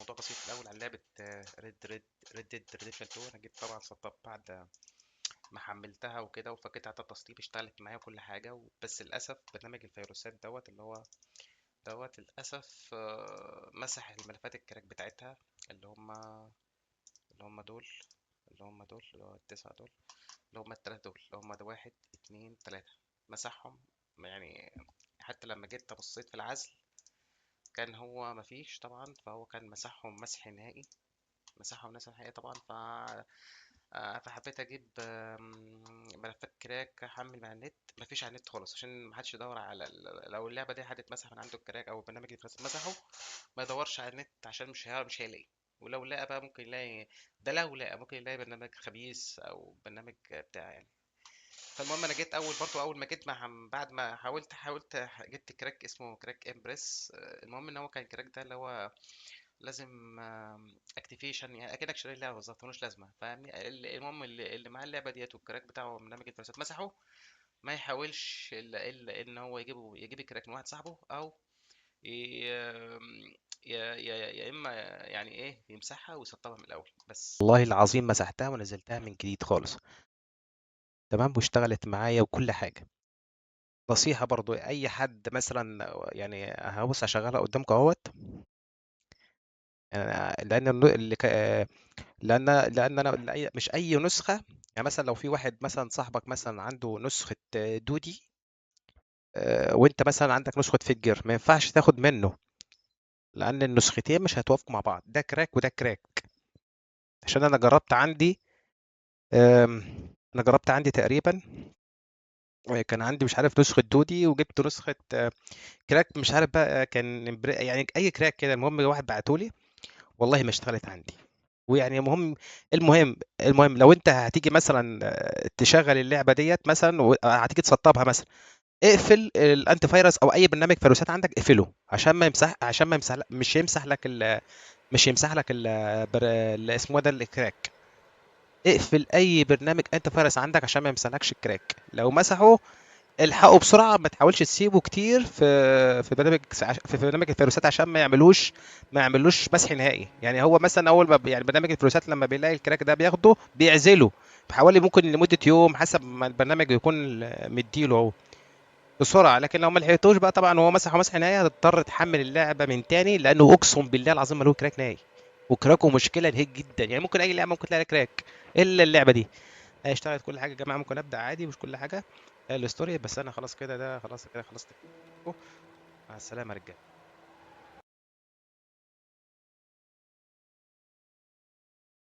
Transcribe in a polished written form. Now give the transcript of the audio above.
موضوع بسيط الاول عن لعبه ريد ديد ريديمشن 2. انا جيت طبعا سطبت بعد ما حملتها وكده وفكيت على التسطيب، اشتغلت معايا كل حاجه بس للاسف برنامج الفيروسات اللي هو للاسف مسح الملفات الكراك بتاعتها، اللي هم اللي هم دول اللي هو التسعه دول، اللي هم التلاتة دول، اللي هم ده واحد اتنين تلاتة، مسحهم يعني. حتى لما جيت بصيت في العزل كان هو مفيش طبعا، فهو كان مسحهم مسح نهائي، مسحهم مسح نهائي طبعا. فحبيت اجيب ملفات كراك احمل من على النت، مفيش على النت خالص عشان محدش يدور على لو اللعبه دي حد اتمسح من عنده الكراك او البرنامج اللي مسحه ما يدورش على النت عشان مش هيلاقي. ولو لقى بقى ممكن يلاقي، ده لو لقى ممكن يلاقي برنامج خبيث او برنامج بتاع يعني. فالمهم انا جيت اول ما جيت بعد ما حاولت جبت كراك اسمه كراك امبريس. المهم ان هو كان الكراك ده اللي هو لازم اكتيفيشن، يعني اكنك شاري اللعبه بالظبط، ملوش لازمه فاهمني. المهم اللي معاه اللعبه ديت والكراك بتاعه برنامج الفلوسات مسحه، ما يحاولش الا ان هو يجيب الكراك من واحد صاحبه، او ي... يا اما يعني ايه يمسحها ويسطبها من الاول. بس والله العظيم مسحتها ونزلتها من جديد خالص، تمام، واشتغلت معايا وكل حاجه. نصيحة برضو أي حد مثلا يعني هبص هشغلها قدامكم اهوت. لأن لأن أنا مش أي نسخة. يعني مثلا لو في واحد مثلا صاحبك مثلا عنده نسخة دودي، وأنت مثلا عندك نسخة فيجر، ما ينفعش تاخد منه، لأن النسختين مش هيتوافقوا مع بعض، ده كراك وده كراك. عشان أنا جربت عندي، آم، أنا جربت عندي تقريبا، كان عندي مش عارف نسخة دودي وجبت نسخة كراك مش عارف بقى كان يعني أي كراك كده. المهم واحد بعتولي، والله ما اشتغلت عندي. ويعني المهم لو انت هتيجي مثلا تشغل اللعبه ديت مثلا هتيجي تسطبها مثلا، اقفل الانتي فيروس او اي برنامج فيروسات عندك، اقفله عشان ما يمسح مش يمسح لك اسمه ده الكراك. اقفل اي برنامج انتي فيروس عندك عشان ما يمسحلكش الكراك. لو مسحه الحقه بسرعه، ما تحاولش تسيبه كتير في برنامج الفيروسات عشان ما يعملوش مسح نهائي. يعني هو مثلا اول ما يعني برنامج الفيروسات لما بيلاقي الكراك ده بياخده بيعزله بحوالي ممكن لمده يوم حسب ما البرنامج يكون مديله اهو بسرعه. لكن لو ما لحقتوش بقى طبعا هو مسحه مسح نهائي، هتضطر تحمل اللعبه من تاني، لانه اقسم بالله العظيم ما له كراك نهائي. وكراكه مشكله نهائي جدا، يعني ممكن اي لعبه ممكن تلاقي كراك الا اللعبه دي. هي اشتغلت كل حاجه يا جماعه، ممكن ابدا عادي مش كل حاجه الستوري. بس انا خلاص كده، ده خلاص كده خلصت. مع السلامه يا رجاله.